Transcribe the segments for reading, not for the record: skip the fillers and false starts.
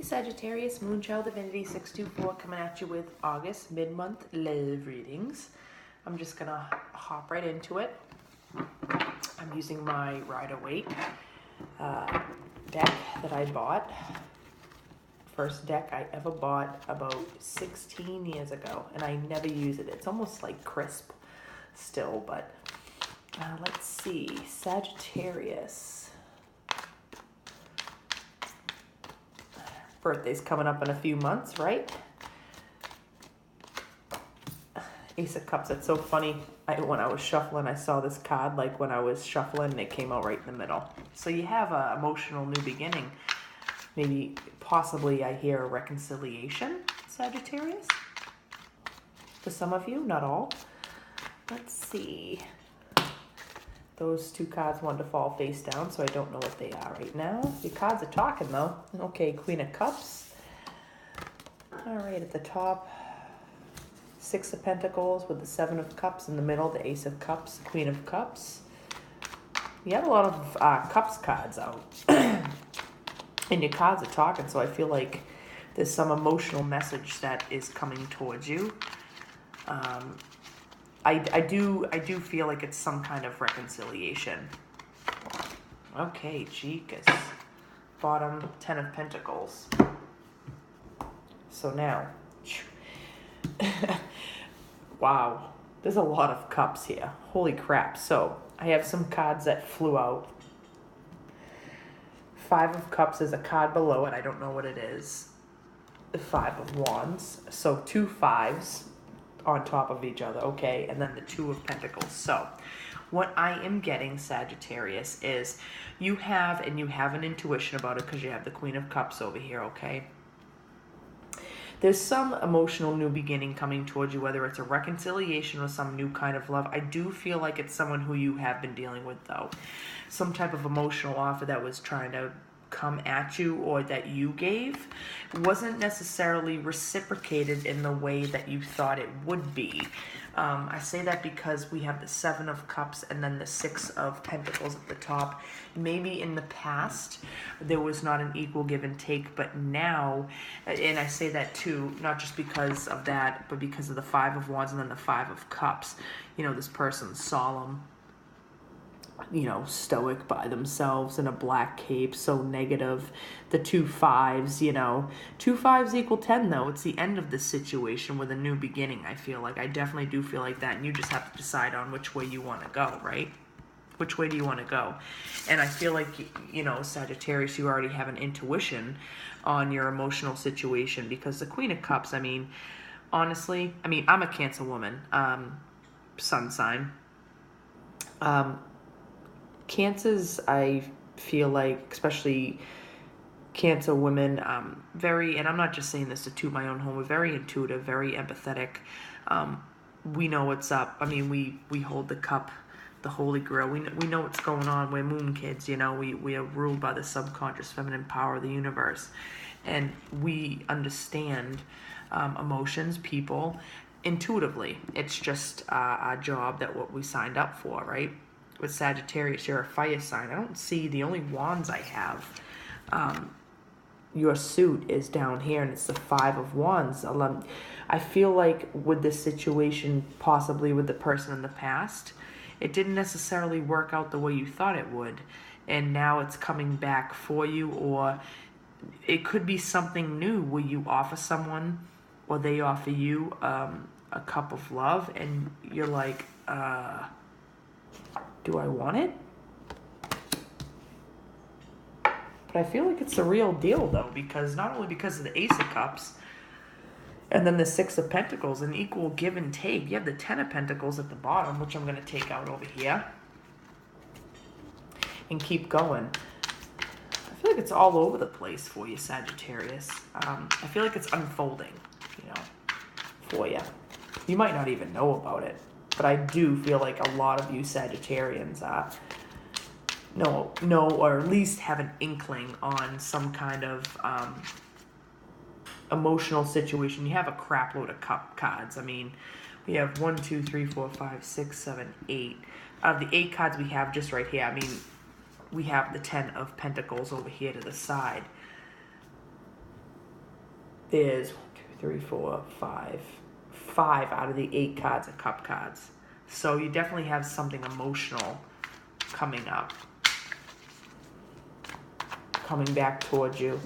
Sagittarius, Moonchild Divinity 624 coming at you with August mid-month love readings. I'm just going to hop right into it. I'm using my Rider-Waite deck that I bought. First deck I ever bought about 16 years ago, and I never use it. It's almost like crisp still, but let's see. Sagittarius. Birthday's coming up in a few months, right? Ace of Cups, that's so funny. When I was shuffling, I saw this card, like when I was shuffling, and it came out right in the middle. So you have an emotional new beginning. Maybe, possibly, I hear a reconciliation, Sagittarius. For some of you, not all. Let's see. Those two cards wanted to fall face down, so I don't know what they are right now. Your cards are talking, though. Okay, Queen of Cups. All right, at the top, Six of Pentacles with the Seven of Cups. In the middle, the Ace of Cups, Queen of Cups. You have a lot of Cups cards out. And your cards are talking, so I feel like there's some emotional message that is coming towards you. I do feel like it's some kind of reconciliation. Okay, Chicas. Bottom, 10 of Pentacles. So now, wow, there's a lot of cups here. Holy crap. So I have some cards that flew out. Five of Cups is a card below it. I don't know what it is. The Five of Wands. So two fives on top of each other, okay? And then the Two of Pentacles. So what I am getting, Sagittarius, is you have an intuition about it because you have the Queen of Cups over here, okay? There's some emotional new beginning coming towards you, whether it's a reconciliation or some new kind of love. I do feel like it's someone who you have been dealing with, though. Some type of emotional offer that was trying to come at you or that you gave wasn't necessarily reciprocated in the way that you thought it would be. I say that because we have the Seven of Cups and then the Six of Pentacles at the top. Maybe in the past there was not an equal give and take, but now, and I say that too, not just because of that, but because of the Five of Wands and then the Five of Cups. You know, this person's solemn, you know, stoic by themselves in a black cape, so negative. The two fives, you know, two fives equal 10, though. It's the end of this situation with a new beginning, I feel like. I definitely do feel like that, and you just have to decide on which way you want to go, right? Which way do you want to go? And I feel like, you know, Sagittarius, you already have an intuition on your emotional situation, because the Queen of Cups, I mean, honestly, I mean, I'm a Cancer woman, sun sign. Cancers, I feel like, especially Cancer women, very, and I'm not just saying this to toot my own horn, we're very intuitive, very empathetic. We know what's up. I mean, we hold the cup, the Holy Grail. We know what's going on. We're moon kids, you know. We are ruled by the subconscious feminine power of the universe. And we understand emotions, people, intuitively. It's just our job, that what we signed up for, right? With Sagittarius, you're a fire sign. I don't see, the only wands I have, your suit is down here, and it's the Five of Wands. I feel like with this situation, possibly with the person in the past, it didn't necessarily work out the way you thought it would, and now it's coming back for you, or it could be something new where you offer someone, or they offer you a cup of love, and you're like, do I want it? But I feel like it's the real deal, though, because not only because of the Ace of Cups and then the Six of Pentacles, an equal give and take. You have the Ten of Pentacles at the bottom, which I'm going to take out over here and keep going. I feel like it's all over the place for you, Sagittarius. I feel like it's unfolding, you know, for you. You might not even know about it. But I do feel like a lot of you Sagittarians know, or at least have an inkling on some kind of emotional situation. You have a crap load of cup cards. I mean, we have 1, 2, 3, 4, 5, 6, 7, 8. Out of the 8 cards we have just right here, I mean, we have the 10 of Pentacles over here to the side. there's 1, 2, 3, 4, 5. 5 out of the 8 cards are cup cards. So you definitely have something emotional coming up, coming back towards you.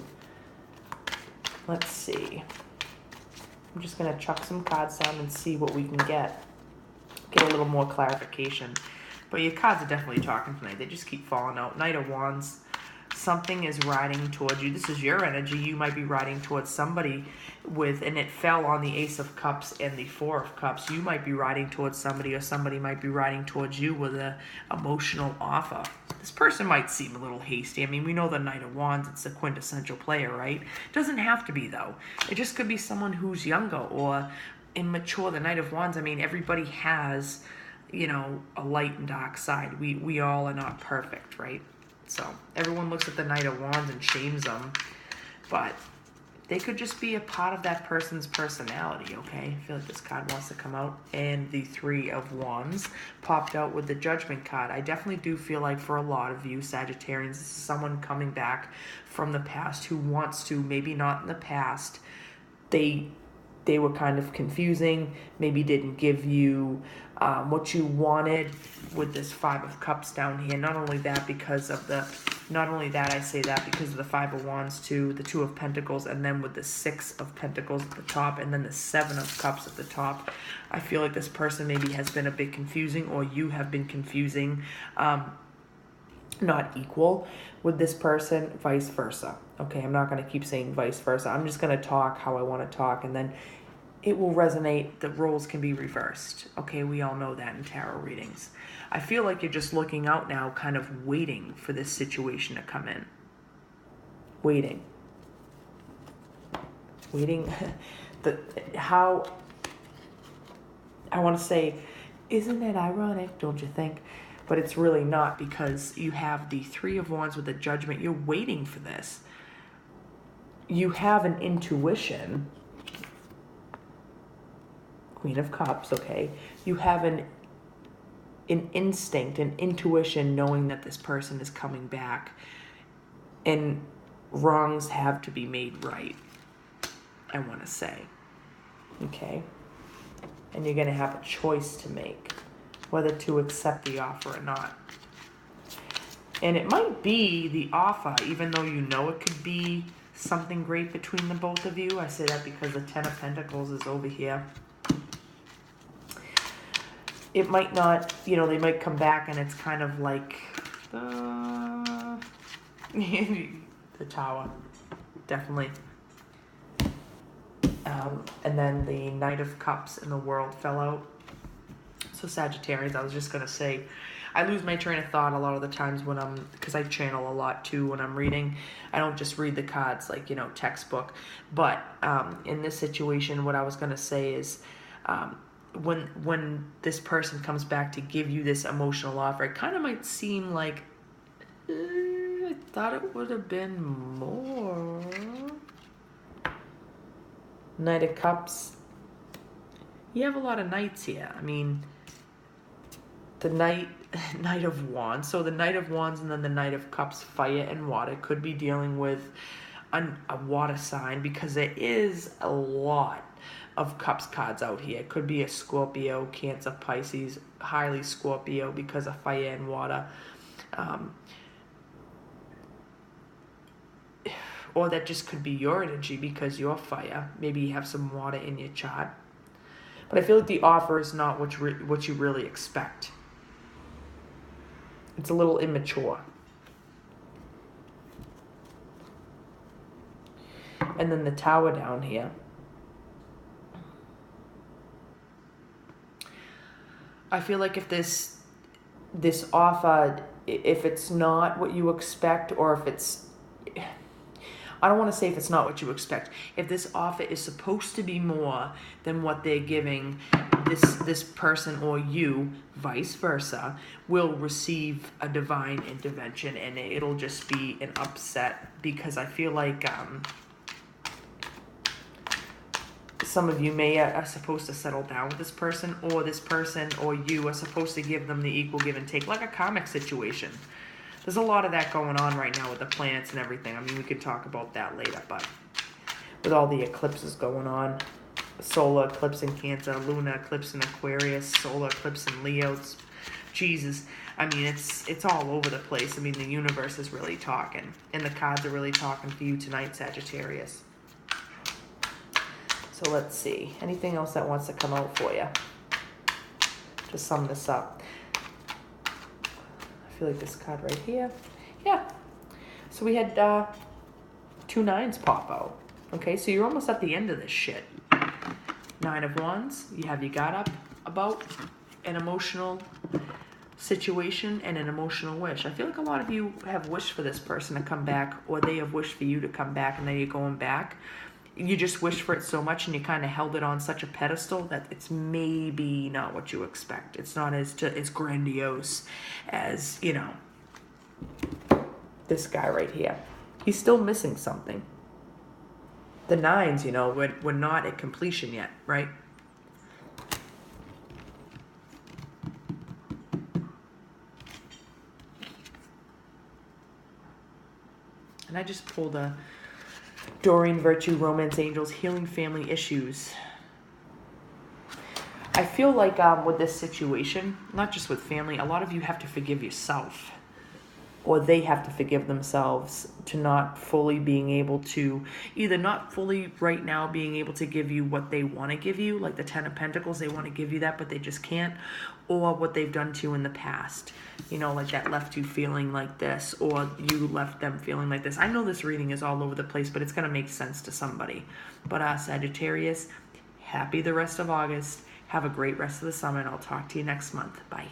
Let's see. I'm just going to chuck some cards down and see what we can get a little more clarification. But your cards are definitely talking tonight. They just keep falling out. Knight of Wands. Something is riding towards you. This is your energy. You might be riding towards somebody with, and it fell on the Ace of Cups and the Four of Cups. You might be riding towards somebody, or somebody might be riding towards you with an emotional offer. This person might seem a little hasty. I mean, we know the Knight of Wands, it's the quintessential player, right? Doesn't have to be, though. It just could be someone who's younger or immature. The Knight of Wands, I mean, everybody has, you know, a light and dark side. We all are not perfect, right? So everyone looks at the Knight of Wands and shames them, but they could just be a part of that person's personality, okay? I feel like this card wants to come out. And the Three of Wands popped out with the Judgment card. I definitely do feel like for a lot of you Sagittarians, this is someone coming back from the past who wants to, maybe not in the past, they were kind of confusing, maybe didn't give you what you wanted with this Five of Cups down here. Not only that, I say that because of the Five of Wands too, the Two of Pentacles, and then with the Six of Pentacles at the top, and then the Seven of Cups at the top. I feel like this person maybe has been a bit confusing, or you have been confusing, not equal with this person, vice versa. Okay, I'm not going to keep saying vice versa. I'm just going to talk how I want to talk, and then it will resonate. The roles can be reversed. Okay, we all know that in tarot readings. I feel like you're just looking out now, kind of waiting for this situation to come in. Waiting. How, I want to say, isn't it ironic, don't you think? But it's really not, because you have the Three of Wands with the Judgment. You're waiting for this. You have an intuition. Queen of Cups, okay? You have an instinct, an intuition, knowing that this person is coming back, and wrongs have to be made right, I want to say, okay? And you're going to have a choice to make, whether to accept the offer or not. And it might be the offer, even though you know it could be something great between the both of you. I say that because the Ten of Pentacles is over here. It might not, you know, they might come back and it's kind of like the Tower, definitely. And then the Knight of Cups and the World fell out. So Sagittarius, I was just going to say, I lose my train of thought a lot of the times when because I channel a lot too when I'm reading. I don't just read the cards like, you know, textbook. But in this situation, what I was going to say is, when this person comes back to give you this emotional offer, it kind of might seem like, I thought it would have been more. Knight of Cups. You have a lot of knights here. I mean, the Knight of Wands. So the Knight of Wands and then the Knight of Cups, fire and water, could be dealing with a water sign, because there is a lot of Cups cards out here. It could be a Scorpio, Cancer, Pisces, highly Scorpio because of fire and water. Or that just could be your energy because you're fire. Maybe you have some water in your chart. But I feel like the offer is not what you really expect. It's a little immature. And then the Tower down here. I feel like if this offer, if it's not what you expect, or if it's, I don't want to say if it's not what you expect. If this offer is supposed to be more than what they're giving, this person or you, vice versa, will receive a divine intervention, and it'll just be an upset, because I feel like some of you are supposed to settle down with this person or you are supposed to give them the equal give and take, like a karmic situation. There's a lot of that going on right now with the planets and everything. I mean, we could talk about that later, but with all the eclipses going on. Solar eclipse in Cancer, lunar eclipse in Aquarius, solar eclipse in Leo. Jesus, I mean, it's all over the place. I mean, the universe is really talking, and the cards are really talking for you tonight, Sagittarius. So let's see. Anything else that wants to come out for you? To sum this up. I feel like this card right here. Yeah. So we had 2 9s pop out. Okay, so you're almost at the end of this shit. 9 of Wands. You have your guard up about an emotional situation and an emotional wish. I feel like a lot of you have wished for this person to come back, or they have wished for you to come back, and then you're going back. You just wished for it so much, and you kind of held it on such a pedestal that it's maybe not what you expect. It's not as grandiose as, you know, this guy right here. He's still missing something. The 9s, you know, we're not at completion yet, right? And I just pulled a Doreen Virtue, Romance Angels, Healing Family Issues. I feel like with this situation, not just with family, a lot of you have to forgive yourself. Or they have to forgive themselves to not fully being able to, either not fully right now being able to give you what they want to give you, like the 10 of Pentacles, they want to give you that, but they just can't, or what they've done to you in the past. You know, like that left you feeling like this, or you left them feeling like this. I know this reading is all over the place, but it's going to make sense to somebody. But Sagittarius, happy the rest of August. Have a great rest of the summer, and I'll talk to you next month. Bye.